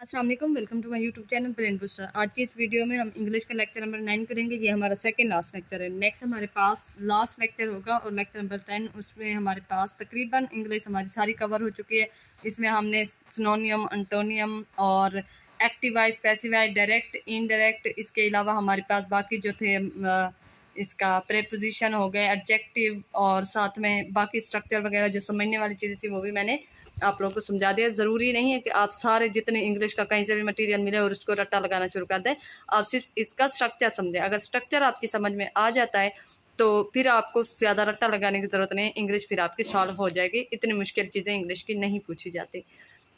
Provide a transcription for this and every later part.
अस्सलाम वालेकुम, welcome to my YouTube channel brain booster. आज की इस वीडियो में हम इंग्लिश का लेक्चर नंबर 9 करेंगे। ये हमारा सेकंड लास्ट लेक्चर है। नेक्स्ट हमारे पास लास्ट लेक्चर होगा और लेक्चर नंबर 10, उसमें हमारे पास तकरीबन इंग्लिश हमारी सारी कवर हो चुकी है। इसमें हमने सिनोनियम, एंटोनियम और एक्टिवाइज, पैसिवाइज, डायरेक्ट, इनडायरेक्ट, इसके अलावा हमारे पास बाकी जो थे इसका प्रेपोजिशन हो गए, एडजेक्टिव और साथ में बाकी स्ट्रक्चर वगैरह जो समझने वाली चीज़ें थी वो भी मैंने आप लोगों को समझा दिया। ज़रूरी नहीं है कि आप सारे जितने इंग्लिश का कहीं से भी मटेरियल मिले और उसको रट्टा लगाना शुरू कर दें। आप सिर्फ इसका स्ट्रक्चर समझें। अगर स्ट्रक्चर आपकी समझ में आ जाता है तो फिर आपको ज़्यादा रट्टा लगाने की ज़रूरत नहीं है। इंग्लिश फिर आपकी सॉल्व हो जाएगी। इतनी मुश्किल चीज़ें इंग्लिश की नहीं पूछी जाती।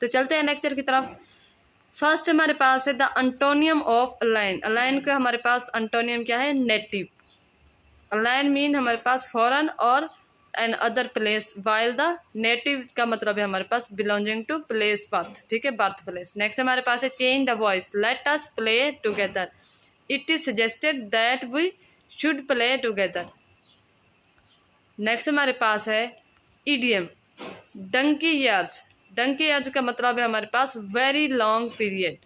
तो चलते हैं लेक्चर की तरफ। फर्स्ट हमारे पास है the antonym of align. Align का हमारे पास अंटोनियम क्या है? नेटिव। अलाइन मीन हमारे पास फॉरेन और an other place, while the native का मतलब है हमारे पास बिलोंगिंग टू प्लेस बर्थ। ठीक है, बर्थ प्लेस। नेक्स्ट हमारे पास है change the voice, let us play together, it is suggested that we should play together. Next हमारे पास है idiom, donkey years. Donkey years का मतलब है हमारे पास very long period.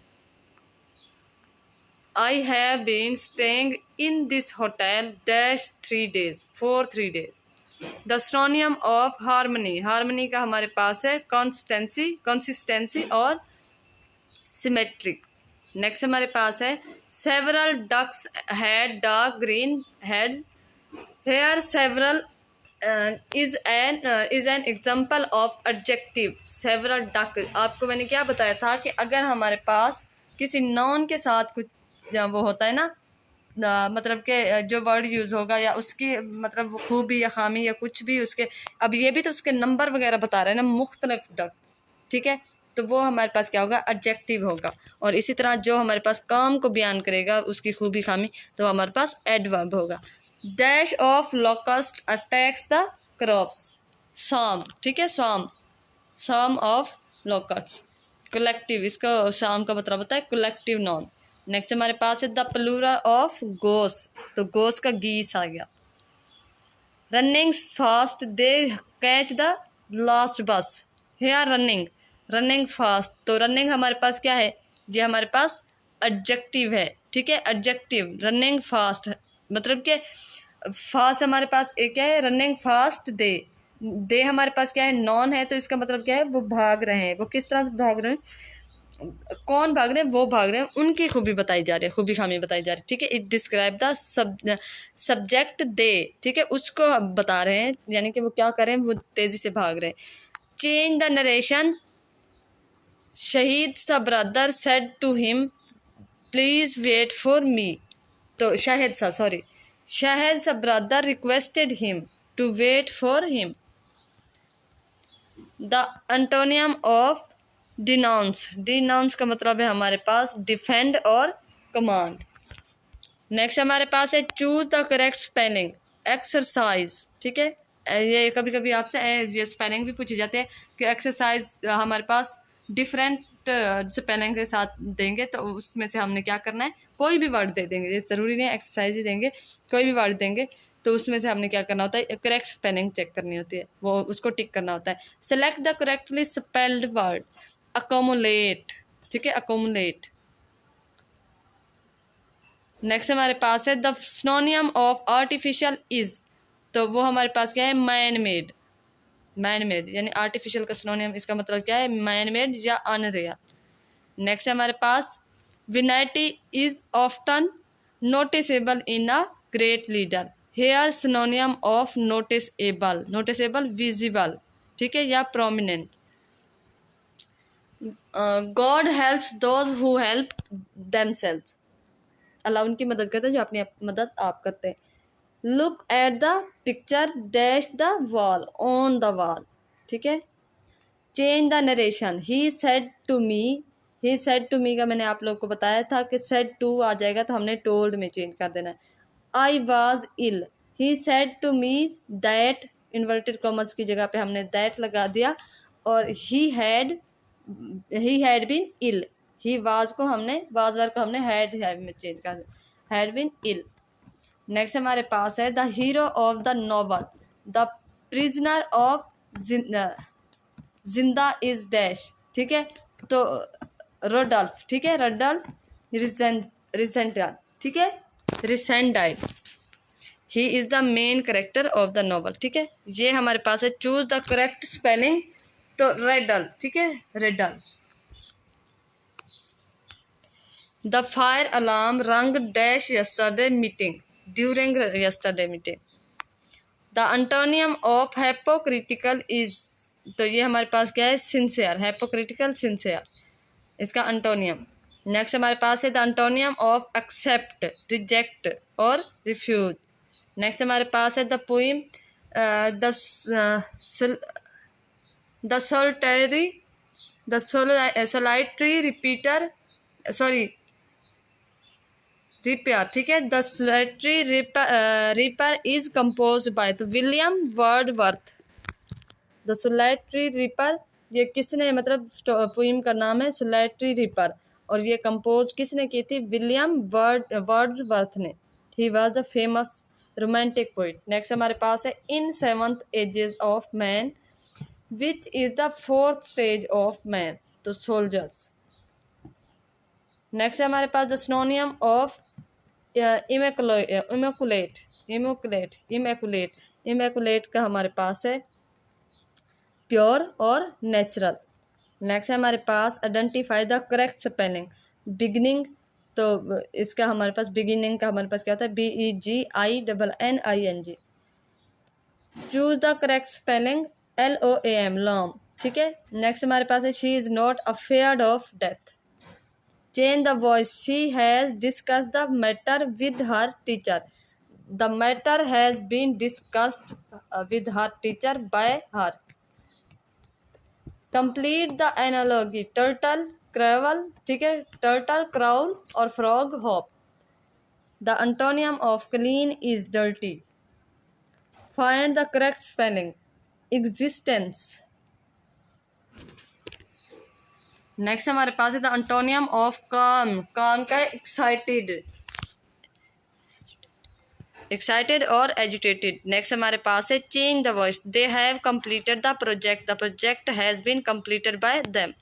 I have been staying in this hotel dash 3 days, for 3 days. The synonym of harmony, harmony का हमारे पास है consistency, consistency और symmetric. Next हमारे पास है several ducks had dark green heads. Here several is an example of adjective. Several duck, आपको मैंने क्या बताया था कि अगर हमारे पास किसी noun के साथ कुछ वो होता है ना, मतलब के जो वर्ड यूज़ होगा या उसकी मतलब वो खूबी या खामी या कुछ भी उसके, अब ये भी तो उसके नंबर वगैरह बता रहे हैं ना, मुख्तलिफ डक। ठीक है, तो वो हमारे पास क्या होगा? एडजेक्टिव होगा। और इसी तरह जो हमारे पास काम को बयान करेगा उसकी खूबी खामी, तो हमारे पास एडवर्ब होगा। Dash of locust attacks the crops, शाम। ठीक है, शाम, शाम ऑफ लोकस्ट, कलेक्टिव। इसका शाम का मतलब होता है कलेक्टिव नॉन। नेक्स्ट हमारे पास है द प्लूरल ऑफ गोस, तो गोस का गीस आ गया। Running fast they catch the last बस, हेयर रनिंग, रनिंग फास्ट। तो रनिंग हमारे पास क्या है? ये हमारे पास एडजेक्टिव है। ठीक है, एडजेक्टिव। रनिंग फास्ट मतलब कि फास्ट हमारे पास एक क्या है? रनिंग फास्ट दे हमारे पास क्या है? नॉन है, तो इसका मतलब क्या है? वो भाग रहे हैं। वो किस तरह भाग रहे हैं? कौन भाग रहे हैं? वो भाग रहे हैं। उनकी खूबी बताई जा रही है, खूबी खामी बताई जा रही है। ठीक है, it describe the subject they. ठीक है, उसको बता रहे हैं, यानी कि वो क्या कर रहे हैं? वो तेजी से भाग रहे हैं। चेंज द नरेशन, शहीद सा brother said to him please wait for me. तो शाहिद सा brother requested him to wait for him. The antonym of denounce, denounce का मतलब है हमारे पास डिफेंड और कमांड। नेक्स्ट हमारे पास है choose the correct spelling, exercise. ठीक है, ये कभी कभी आपसे ये स्पेलिंग भी पूछी जाती है कि एक्सरसाइज हमारे पास डिफरेंट स्पेलिंग के साथ देंगे, तो उसमें से हमने क्या करना है? कोई भी वर्ड दे देंगे, ये ज़रूरी नहीं एक्सरसाइज ही देंगे, कोई भी वर्ड देंगे तो उसमें से हमने क्या करना होता है? करेक्ट स्पेलिंग चेक करनी होती है, वो उसको टिक करना होता है। Select the correctly spelled word, accumulate. ठीक है, अकोमुलेट। नेक्स्ट हमारे पास है the synonym of artificial is, तो वो हमारे पास क्या है? Man made. मैन मेड यानी आर्टिफिशियल का सिनोनियम, इसका मतलब क्या है? मैन मेड या अनरियल। नेक्स्ट है हमारे पास vanity is often noticeable in a great leader. Here synonym of noticeable, noticeable visible. ठीक है, या prominent. God helps those who help themselves, अल्लाह उनकी मदद करता है जो अपनी मदद आप करते हैं। Look at the picture dash the wall, on the wall. ठीक है, change the narration, he said to me, he said to me का मैंने आप लोग को बताया था कि सेड टू आ जाएगा तो हमने टोल्ड में चेंज कर देना है। I was ill, he said to me that, inverted commas की जगह पे हमने दैट लगा दिया, और he had been ill, he was को हमने वाज वर्ग को हमने हैड में चेंज कर दिया, हैड बीन इल। नेक्स्ट हमारे पास है the hero of the novel, the prisoner of जिंदा इज डैश। ठीक है, तो रोडोल्फ, ठीक है, रोडोल्फ रिसेंडाइल, ठीक है, Risendile, he is the main character of the novel, ठीक है। ये हमारे पास है चूज द करेक्ट स्पेलिंग, तो रेडल, ठीक है, riddle. The fire alarm rang dash yesterday meeting, during yesterday meeting. The antonym of hypocritical is, तो ये हमारे पास क्या है, सिंसियर, हैपोक्रिटिकल सिंसियर, इसका एंटोनियम। नेक्स्ट हमारे पास है the antonym of accept, reject और रिफ्यूज। नेक्स्ट हमारे पास है the poem the solitary repeater, sorry repair, ठीक है, the solitary reaper is composed by, तो William Wordsworth. The solitary reaper, ये किसने, मतलब पोइम का नाम है सोलाइटरी रिपर, और ये कंपोज किसने की थी, विलियम वर्ड्सवर्थ ने। He was the famous romantic poet. Next हमारे पास है in seventh ages of man which is the fourth stage of man, तो सोल्जर्स। नेक्स्ट है हमारे पास the synonym of immaculate, immaculate का हमारे पास है प्योर और नेचुरल। नेक्स्ट है हमारे पास identify the correct spelling, beginning, तो इसका हमारे पास बिगिनिंग का हमारे पास क्या होता है, BEGINNING। Choose the correct spelling, LOAM, loam, ठीक है। नेक्स्ट हमारे पास है she is not afraid of death, change the voice, she has discuss the matter with her teacher, the matter has been discussed with her teacher by her. Complete the analogy, turtle crawl, ठीक है, turtle crawl और frog hop. The antonym of clean is dirty. Find the correct spelling, existence. Next हमारे पास है the antonym of calm, calm का excited, excited और agitated. Next हमारे पास है change the voice, they have completed the project has been completed by them.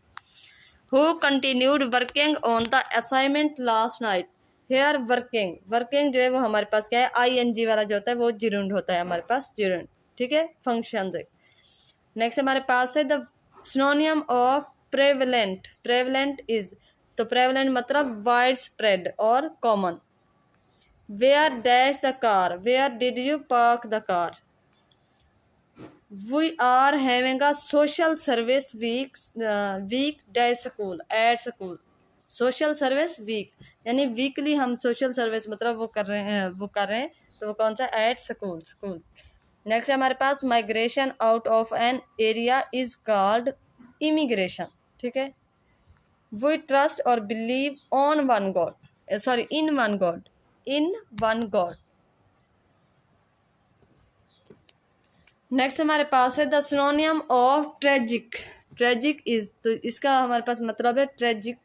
Who continued working on the assignment last night, here working, working जो है वो हमारे पास क्या है, ING वाला जो होता है वो जिरुंड होता है हमारे पास, जिरुंड, ठीक है, फंक्शन से। नेक्स्ट हमारे पास है the synonym of prevalent, prevalent is, तो प्रेवलेंट मतलब वाइड स्प्रेड और common. Where dash the car, where did you park the car. We are having a social service week dash school, at school, social service week, यानी weekly हम social service मतलब वो कर रहे हैं, तो वो कौन सा, एट स्कूल, स्कूल। नेक्स्ट हमारे पास migration out of an area is called immigration, ठीक है। वी ट्रस्ट और believe on one God, sorry in one God, in one God. Next हमारे पास है the synonym of tragic, tragic is, तो इसका हमारे पास मतलब है ट्रेजिक,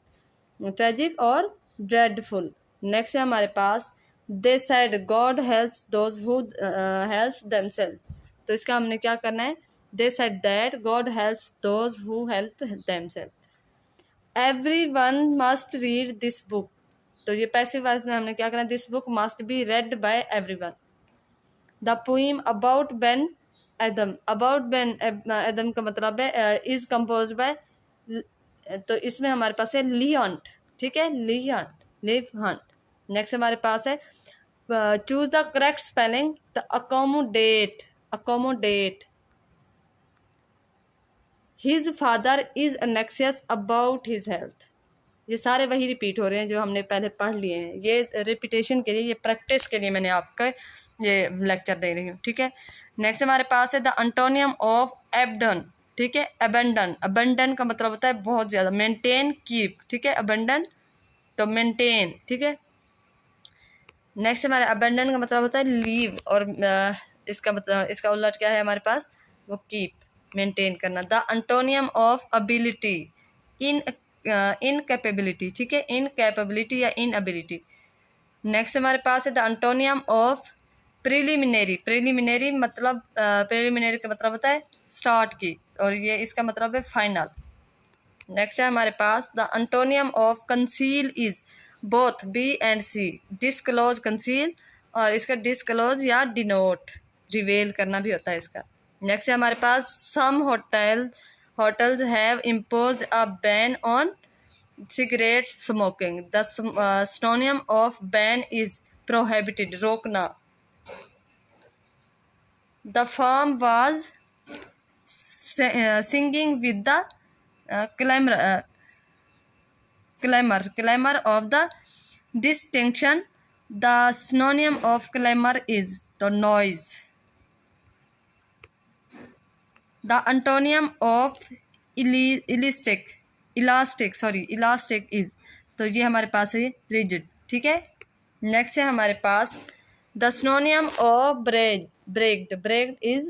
ट्रेजिक और ड्रेडफुल। नेक्स्ट है हमारे पास they said God helps those who helps themself, तो इसका हमने क्या करना है, they said that God helps those who help themselves. Everyone must read this book, तो ये पैसिव वॉइस में हमने क्या करना है, this book must be read by everyone. The poem about Ben Adhem, about Ben Adhem का मतलब है इज कंपोज बाय, तो इसमें हमारे पास है लियॉन्ट, ठीक है, लियॉन्ट, लिव हंट। नेक्स्ट हमारे पास है choose the correct spelling, the accommodate, accommodate. His father is एनेक्सियस about his health, ये सारे वही रिपीट हो रहे हैं जो हमने पहले पढ़ लिए हैं, ये रिपीटेशन के लिए, ये प्रैक्टिस के लिए मैंने आपका ये लेक्चर दे रही हूँ, ठीक है। नेक्स्ट हमारे पास है द एंटोनियम ऑफ एबडन, ठीक है, अबेंडन, अबेंडन का मतलब होता है बहुत ज़्यादा, मेंटेन, कीप, ठीक है, अबेंडन तो मेंटेन, ठीक है। नेक्स्ट हमारे अबेंडन का मतलब होता है लीव, और इसका मतलब, इसका उलट क्या है हमारे पास, वो कीप, मेंटेन करना। The antonym of ability, incapability, ठीक है, इनकैपेबिलिटी या इनएबिलिटी। नेक्स्ट हमारे पास है the antonym of preliminary, preliminary मतलब प्रिलिमिनरी का मतलब होता है स्टार्ट की, और ये इसका मतलब है फाइनल। नेक्स्ट है हमारे पास the antonym of conceal is both B and C. Disclose conceal, और इसका डिस्क्लोज या डिनोट रिवेल करना भी होता है इसका। नेक्स्ट है हमारे पास some hotels have imposed a ban on cigarette smoking. The synonym of ban is prohibited, रोकना। The farm was singing with the clamor of the distinction. The synonym of clamor is the noise. The antonym of elastic is, तो ये हमारे पास है rigid, ठीक है। Next है हमारे पास the synonym of breaked is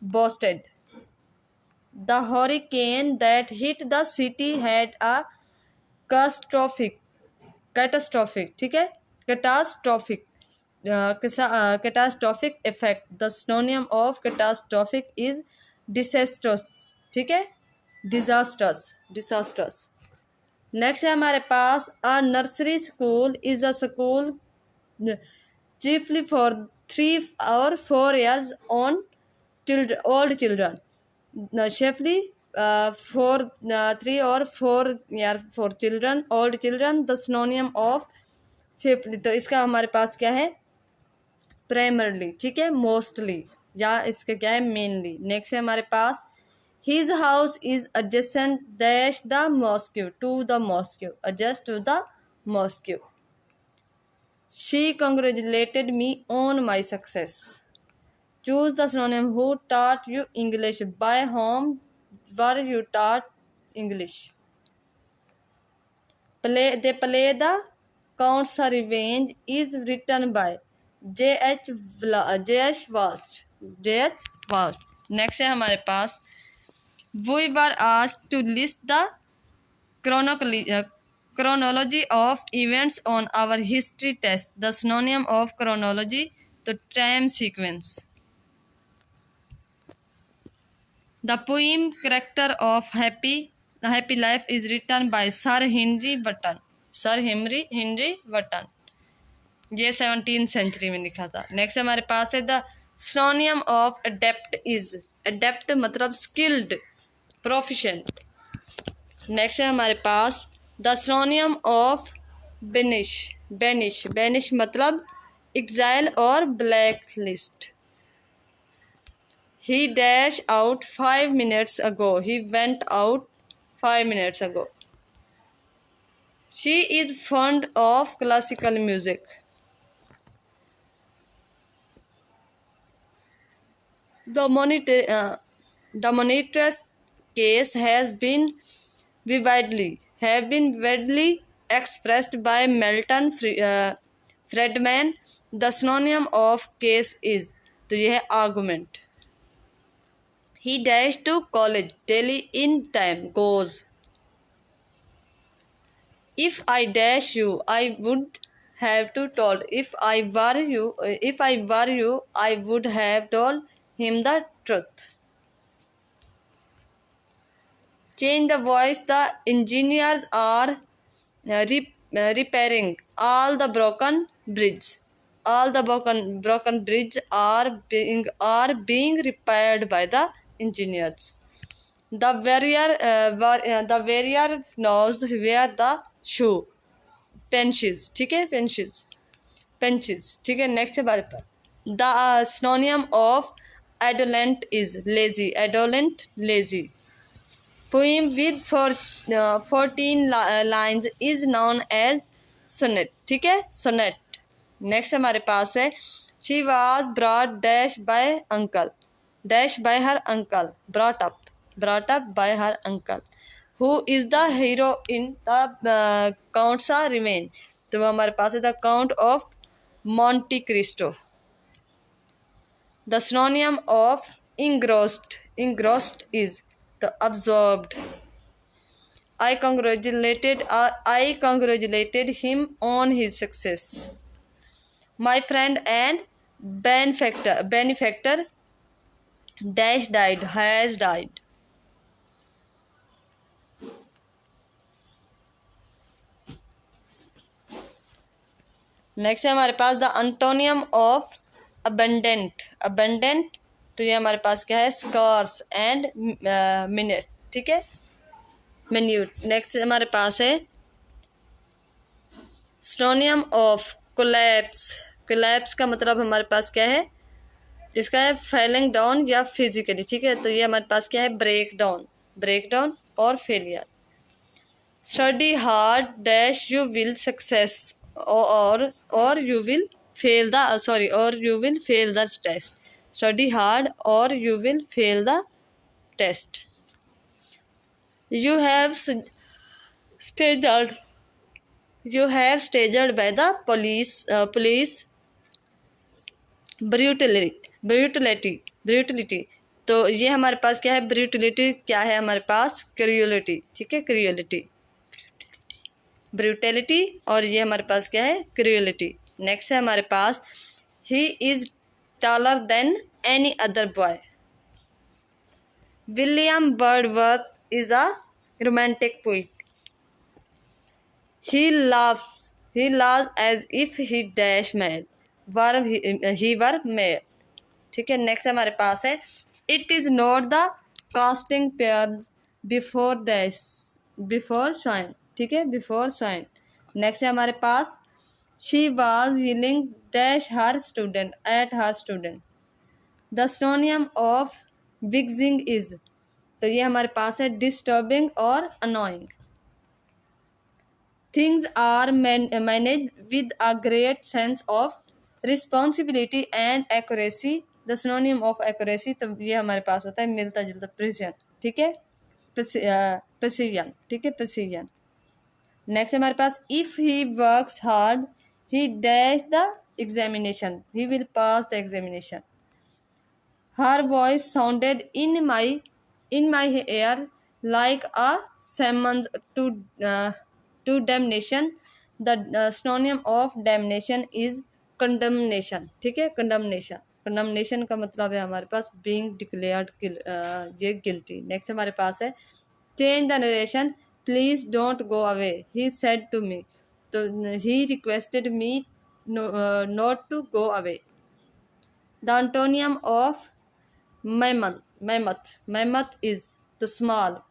boasted. The hurricane that hit the city had a catastrophic, ठीक है, catastrophic effect. The synonym of catastrophic is disastrous, ठीक है, disastrous. नेक्स्ट है हमारे पास a nursery school is a school chiefly for 3 or 4 years on old children. Chiefly for 3 or 4 year for children, old children. The synonym of chiefly, तो इसका हमारे पास क्या है, प्राइमरली, ठीक है, मोस्टली, या इसका क्या है, मेनली। नेक्स्ट है हमारे पास his house is adjacent dash the mosque to the mosque, adjacent to the mosque. She congratulated me on my success. Choose the synonym. Who taught you English? By whom were you taught English? They play the Count's Revenge is written by J.H. Walsh. Next है हमारे पास we were asked to list the chronology of events on our history test. The synonym of chronology, तो time sequence. The poem Character of Happy Life is written by Sir Henry Wotton. ये 17th century में लिखा था। Next हमारे पास है the synonym of adept is, adept मतलब skilled, proficient. Next है हमारे पास द synonym of banish मतलब exile और blacklist. He dashed out 5 minutes ago. He went out 5 minutes ago. She is fond of classical music. The monitress case has been widely expressed by Milton Friedman. The synonym of case is, तो यह है argument. He dashed to college daily in time goes. If I dash you, I would have to told. If I were you, I would have told him the truth. Change the voice. The engineers are repairing all the broken bridges. All the broken bridges are being repaired by the engineers. The warrior knows where the shoe pinches, ठीक है, pinches, ठीक है। Next है हमारे पास the synonym of indolent is lazy. Poem with 14 lines is known as sonnet, ठीक है, sonnet. Next हमारे पास है she was brought dash by her uncle, brought up by her uncle. Who is the hero in the Count's Revenge? तो वो हमारे पास है the Count of Monte Cristo. The synonym of engrossed is the absorbed. I congratulated him on his success. My friend and benefactor dash has died. Next है हमारे पास the antonym of abundant. Abundant तो ये हमारे पास क्या है, scars and minute, ठीक है, मिन्यूट। नेक्स्ट हमारे पास है सिनोनियम ऑफ कोलैप्स। कोलैप्स का मतलब हमारे पास क्या है, इसका है फेलिंग डाउन या फिजिकली, ठीक है, तो ये हमारे पास क्या है, ब्रेक डाउन, ब्रेक डाउन और failure. Study hard dash you will success, और you will fail the, sorry, और you will fail the test. Study hard और you will fail the test. You have staged you have staged by the police brutality. तो ये हमारे पास क्या है, brutality क्या है हमारे पास, क्रूएलिटी, ठीक है, क्रूएलिटी, ब्रूटलिटी, और ये हमारे पास क्या है, क्रूएलिटी। नेक्स्ट है हमारे पास he is taller than any other boy. William Wordsworth is a romantic poet. He laughs as if he dash mad, he were mad, ठीक है। नेक्स्ट हमारे पास है it is not the casting pair before shine, ठीक है, before shine. Next है हमारे पास she was yelling dash her student at her student। The synonym of vexing is, तो ये हमारे पास है डिस्टर्बिंग और annoying. Things are managed with a great sense of responsibility and accuracy। The synonym of accuracy तो ये हमारे पास होता है मिलता जुलता, प्रिसिजन, ठीक है, प्रिसिजन, ठीक है, प्रिसिजन। नेक्स्ट हमारे पास if he works hard he dash the examination, he will pass the examination. Her voice sounded in my ear like a summons to damnation। The synonym of damnation is condemnation, ठीक है, condemnation। condemnation का मतलब है हमारे पास being declared ये guilty। Next हमारे पास है change the narration, please don't go away he said to me, तो he requested me not to go away। The antonium of mammoth is the small।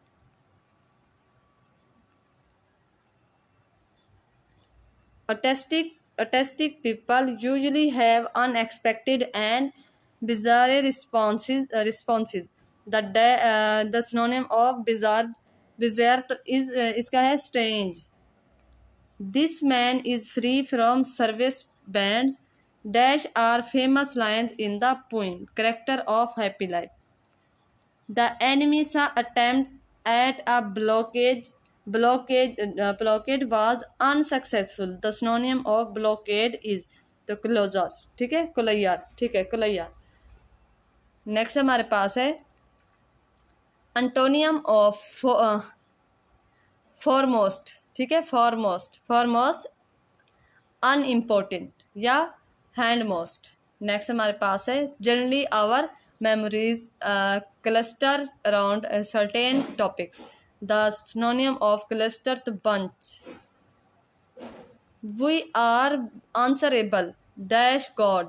Autistic people usually have unexpected and bizarre responses। The synonym of bizarre तो इसका है strange। This man is free from service bands dash are famous lines in the poem character of happy life। The enemy's attempt at a blockade was unsuccessful। The synonym of blockade is तो closure, ठीक है, कुलैयार, ठीक है, कुलैयार। Next हमारे पास है अंटोनियम of foremost, ठीक है, फॉरमोस्ट अनइम्पोर्टेंट या हैंडमोस्ट। नेक्स्ट हमारे पास है generally our memories cluster around certain topics। The synonym of cluster to bunch। We are answerable dash God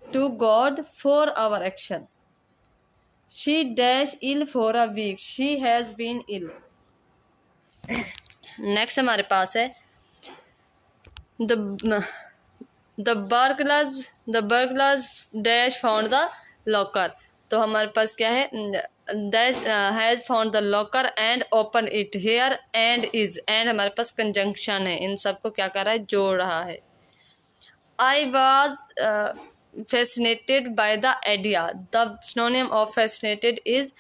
to God for our action। She dash ill for a week, she has been ill। Next हमारे पास है the burglars dash found the locker। तो हमारे पास क्या है, dash has found the locker and open it। here and is and हमारे पास conjunction है, इन सबको क्या कर रहा है, जोड़ रहा है। I was fascinated by the idea। the synonym of fascinated is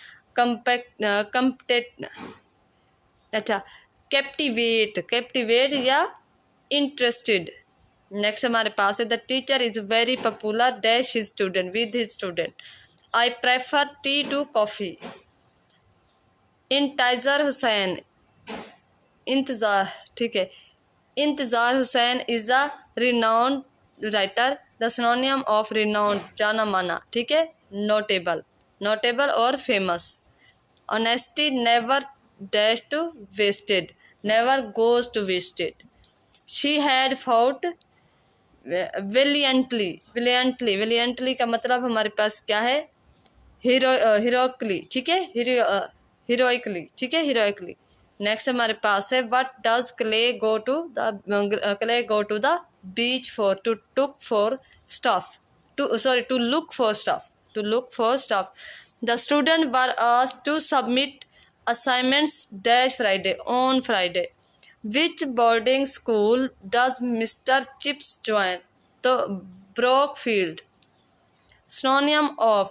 अच्छा, कैप्टिवेट या इंटरेस्टेड। नेक्स्ट हमारे पास है the teacher is very popular dash his student with his student. I prefer tea to coffee. Intezar Hussain, Intezar, ठीक है, Intezar Hussain is a renowned writer. The synonym of renowned जाना माना, ठीक है, नोटेबल और famous. Honesty never dash to wasted, never goes to wasted। She had fought विलियंटली, विलियंटली, विलियंटली का मतलब हमारे पास क्या है, हीरोइकली, ठीक है, हीरोइकली, ठीक है, हीरोइकली। नेक्स्ट हमारे पास है what does Clay go to the beach for, to took for stuff, to look for stuff, to look for stuff. The student were asked to submit assignments dash Friday, on Friday. Which boarding school does Mr. Chips join? तो Brookfield. Synonym of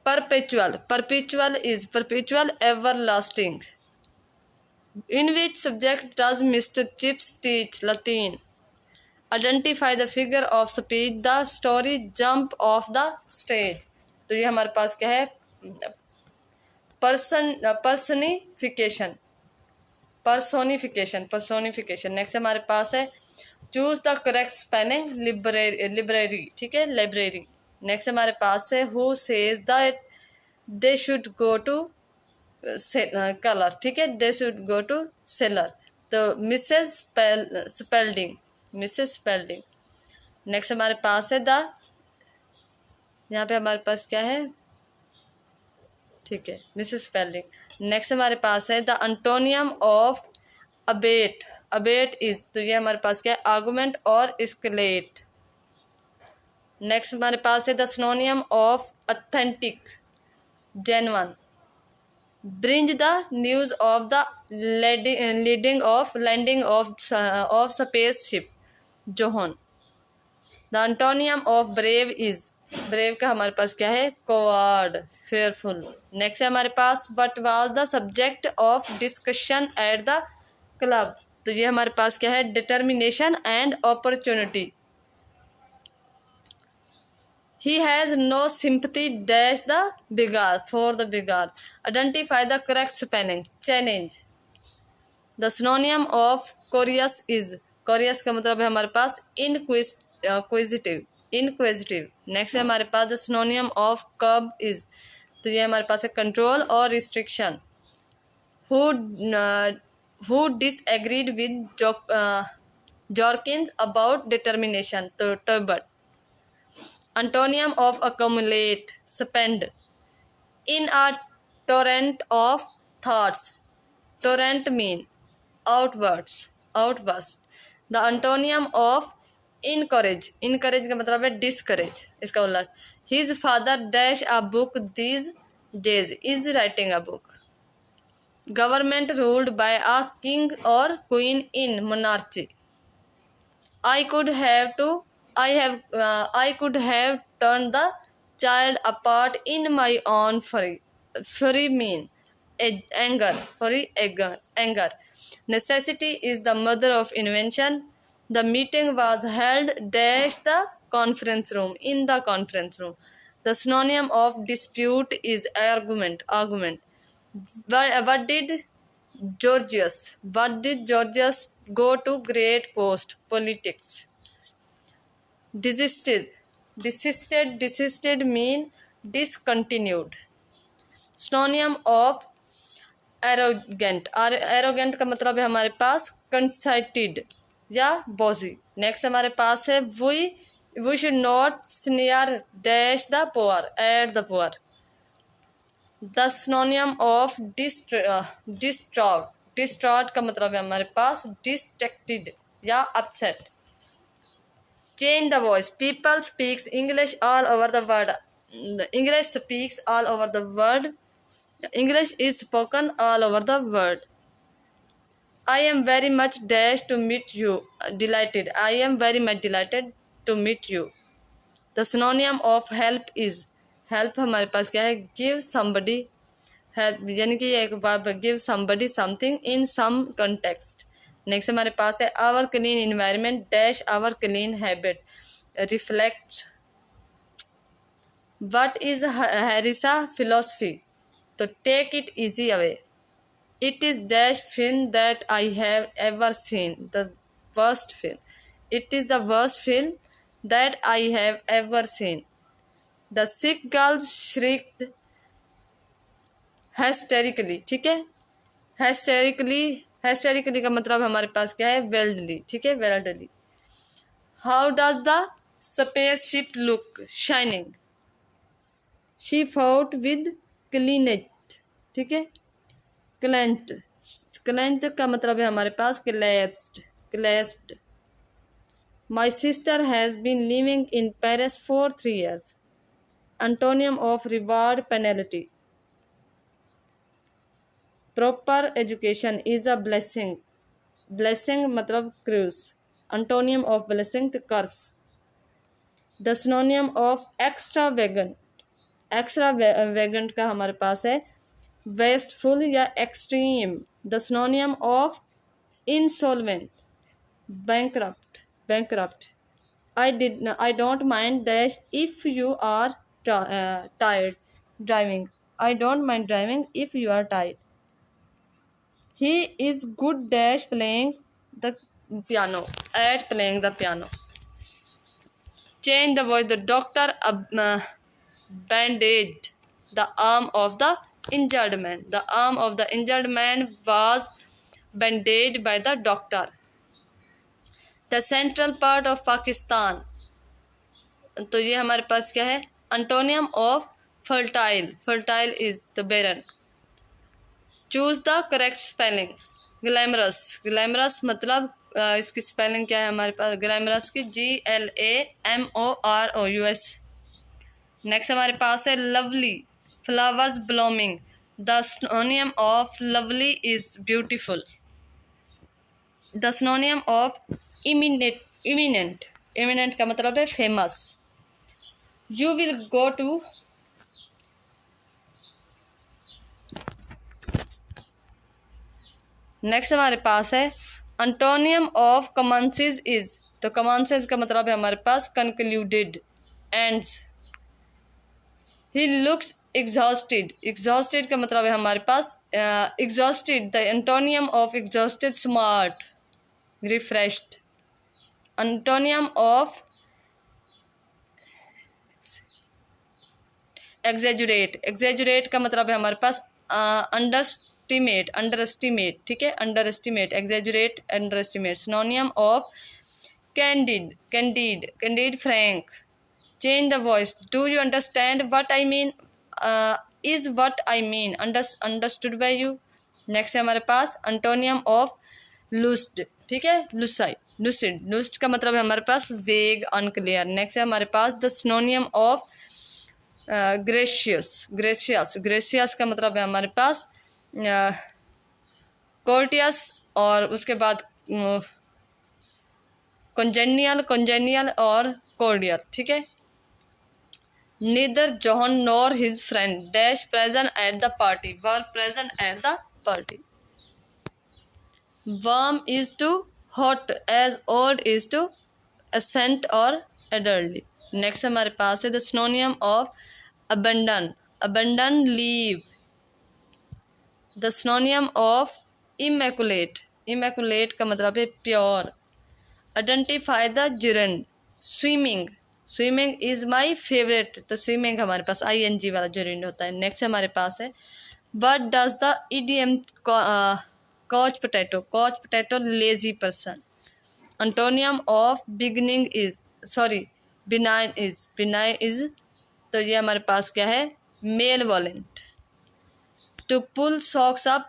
perpetual. Perpetual is perpetual, everlasting. In which subject does Mr. Chips teach Latin? Identify the figure of speech, the story jump off the stage. तो ये हमारे पास क्या है, personification, personification. Next हमारे पास है choose the correct spelling, library, ठीक है, लाइब्रेरी। नेक्स्ट हमारे पास है who says that they should go to colour, ठीक है, they should go to cellar, तो Mrs Spelding, Mrs Spelding. Next हमारे पास है द, यहाँ पे हमारे पास क्या है, ठीक है, मिसेस स्पेलिंग। नेक्स्ट हमारे पास है the antonym of abate, abate is, तो ये हमारे पास क्या है, आर्गुमेंट और स्केलेट। नेक्स्ट हमारे पास है the synonym of authentic, genuine. Bring the news of the landing of spaceship, John. The antonym of brave is, brave का हमारे पास क्या है, कोवार्ड, फेयरफुल। नेक्स्ट है हमारे पास what was the subject of discussion at the club, तो ये हमारे पास क्या है, determination and opportunity. He has no sympathy dash the beggar, for the beggar. Identify the correct spelling, challenge. The synonym of curious is, curious का मतलब है हमारे पास इनक्विजिटिव, इनक्विजिटिव। नेक्स्ट है हमारे पास the synonym of curb is, तो ये हमारे पास है कंट्रोल और restriction. Who disagreed with Jorkins about determination, तो Turbot. Antonym of accumulate, spend. In a torrent of thoughts, torrent mean outwards, outburst. The antonym of encourage, encourage का मतलब है डिसकरेज, इसका उल्टा। His father dash a book these days, is writing a book. Government ruled by a king और queen in monarchy. I could have turned the child apart in my own fury. Fury mean anger, fury, anger. Necessity is the mother of invention. The meeting was held dash the conference room, in the conference room. The synonym of dispute is argument, argument. What did Georgius go to great post, politics? Desisted mean discontinued. Synonym of arrogant, arrogant का मतलब है हमारे पास conceited या bossy। Next हमारे पास है we should not sneer dash the poor, at the poor. The synonym of distraught का मतलब है हमारे पास distracted या upset। Change the voice. People speaks English all over the world. English speaks all over the world. English is spoken all over the world. I am very much dashed to meet you. Delighted. I am very much delighted to meet you. The synonym of help is, help हमारे पास क्या है, give somebody help, यानी कि एक बार give somebody something in some context। Next हमारे पास है our clean environment dash our clean habit reflect. What is Harris's philosophy, तो take it easy away. It is dash film that I have ever seen, the worst film. It is the worst film that I have ever seen. The sick girls shrieked hysterically, ठीक है, hysterically हिस्टेरिकली का मतलब हमारे पास क्या है, wildly, ठीक है, wildly. How does the spaceship look, shining. She fought with clenched, ठीक है, क्लेंट, क्लेंट का मतलब है हमारे पास clasped, clasped. My sister has been living in Paris for 3 years। Antonym of reward penalty. Proper education is a blessing, blessing मतलब curse. Antonym of blessing तो curse. The synonym of extravagant, extravagant का हमारे पास है wasteful या extreme. The synonym of insolvent, bankrupt, bankrupt. I don't mind dash if you are tired driving. I don't mind driving if you are tired. He is good dash playing the piano, at playing the piano. Change the voice. The doctor bandaged the arm of the injured man. The arm of the injured man was bandaged by the doctor. The central part of Pakistan, तो ये हमारे पास क्या है, antonym of fertile, fertile is the barren. Choose the correct spelling. Glamorous, glamorous मतलब इसकी स्पेलिंग क्या है हमारे पास, ग्लैमरस की GLAMOROUS। नेक्स्ट हमारे पास है lovely, flowers blooming. The synonym of lovely is beautiful. The synonym of eminent, eminent, eminent का मतलब है famous. You will go to, next हमारे पास है एंटोनियम ऑफ कमेंसेस इज, तो कमेंसेस का मतलब है हमारे पास concluded, ends. He looks exhausted, exhausted का मतलब है हमारे पास exhausted. The antonym of exhausted smart, refreshed. Antonym of exaggerate, exaggerate का मतलब है हमारे पास अंडरस्टिमेट, अंडर ठीक है, underestimate, exaggerate, underestimate. Synonym of candid, candid, candid frank. Change the voice. Do you understand what I mean, is what I mean understood by you. Next है हमारे पास antonym of लूस्ड, ठीक है, लूसाइड, lucid, लूस्ड का मतलब है हमारे पास वेग, unclear. Next है हमारे पास the synonym of gracious, gracious, gracious का मतलब है हमारे पास कोर्टियस, और उसके बाद कॉन्जेनियल, कॉन्जेनियल और कोर्डियल, ठीक है। Neither John nor his friend dash present at the party, were present at the party. Warm is to hot, as old is to ascent और एडल्टली। नेक्स्ट हमारे पास है the synonym of abundant, abundant leave। the synonym of immaculate, immaculate का मतलब है pure। identify the gerund, swimming, swimming is my favorite, तो swimming हमारे पास ing वाला gerund होता है। नेक्स्ट हमारे पास है what does the idiom couch potato, couch potato lazy person। Antonym of beginning is, sorry benign is, benign is, तो ये हमारे पास क्या है, malevolent. To pull socks up,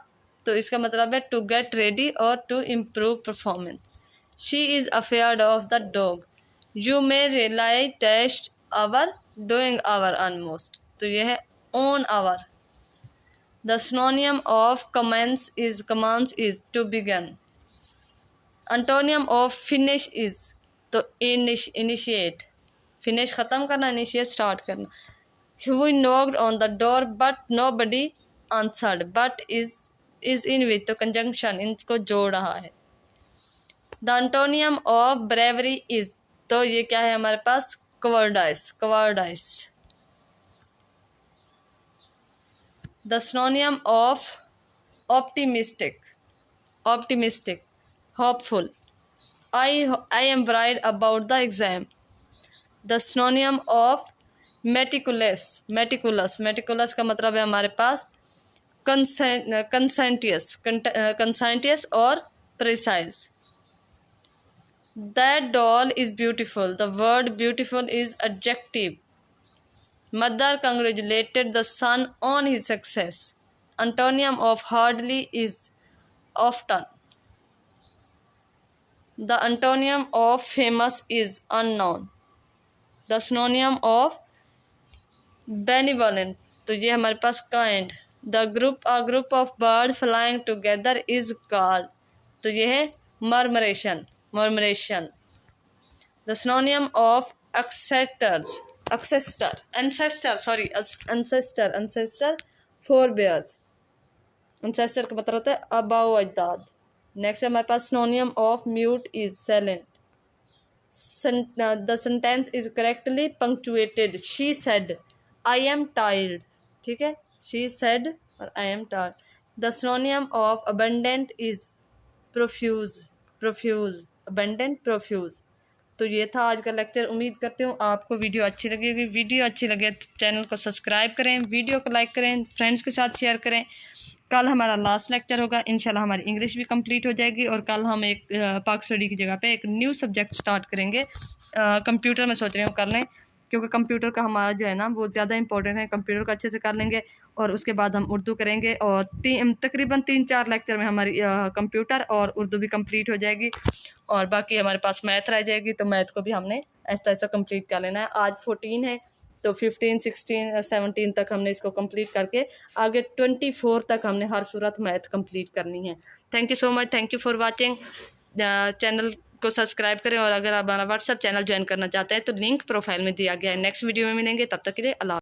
तो इसका मतलब है टू गेट रेडी और to improve performance. She is afraid of the dog. You may rely test our doing our almost, तो ये है on our. The synonym of commence is, commence is to begin. Antonym of finish is, तो initiate, finish ख़त्म करना, initiate start करना। He knocked on the door but nobody answered, but is in with, तो conjunction इनको जोड़ रहा है। The antonym of bravery is, तो ये क्या है हमारे पास, cowardice, cowardice. The synonym of optimistic, optimistic, hopeful। I am worried about the exam। The synonym of meticulous, meticulous, meticulous का मतलब है हमारे पास conscientious और precise. That doll is beautiful. The word beautiful is adjective. Mother congratulated the son on his success. Antonym of hardly is often. The antonym of famous is unknown. The synonym of benevolent, तो ये हमारे पास kind. A group of birds flying together is called, तो ये है murmuration. The synonym of ancestor, forebears. Ancestor का मतलब होता है आबाओ अजदाद. नेक्स्ट है हमारे पास synonym of mute is silent. The sentence is correctly punctuated. She said, I am tired. ठीक है, she said और I am tired. The synonym of abundant is profuse. Abundant, profuse. तो ये था आज का लेक्चर. उम्मीद करती हूँ आपको वीडियो अच्छी लगेगी. वीडियो अच्छी लगे तो चैनल को सब्सक्राइब करें, वीडियो को लाइक करें, फ्रेंड्स के साथ शेयर करें. कल हमारा लास्ट लेक्चर होगा. इंशाल्लाह हमारी इंग्लिश भी कंप्लीट हो जाएगी और कल हम एक पाक स्टडी की जगह पे एक न्यू सब्जेक्ट स्टार्ट करेंगे. कंप्यूटर में सोच रही हूँ करने, क्योंकि कंप्यूटर का हमारा जो है ना वो ज़्यादा इंपॉर्टेंट है. कंप्यूटर को अच्छे से कर लेंगे और उसके बाद हम उर्दू करेंगे और तकरीबन 3-4 लेक्चर में हमारी कंप्यूटर और उर्दू भी कंप्लीट हो जाएगी और बाकी हमारे पास मैथ रह जाएगी. तो मैथ को भी हमने ऐसा कंप्लीट कर लेना है. आज 14 है तो 15, 16, 17 तक हमने इसको कंप्लीट करके आगे 24 तक हमने हर सूरत मैथ कंप्लीट करनी है. Thank you so much. Thank you for watching. Channel को सब्सक्राइब करें और अगर आप हमारा व्हाट्सएप चैनल ज्वाइन करना चाहते हैं तो लिंक प्रोफाइल में दिया गया है. नेक्स्ट वीडियो में मिलेंगे, तब तक के लिए अल्लाह.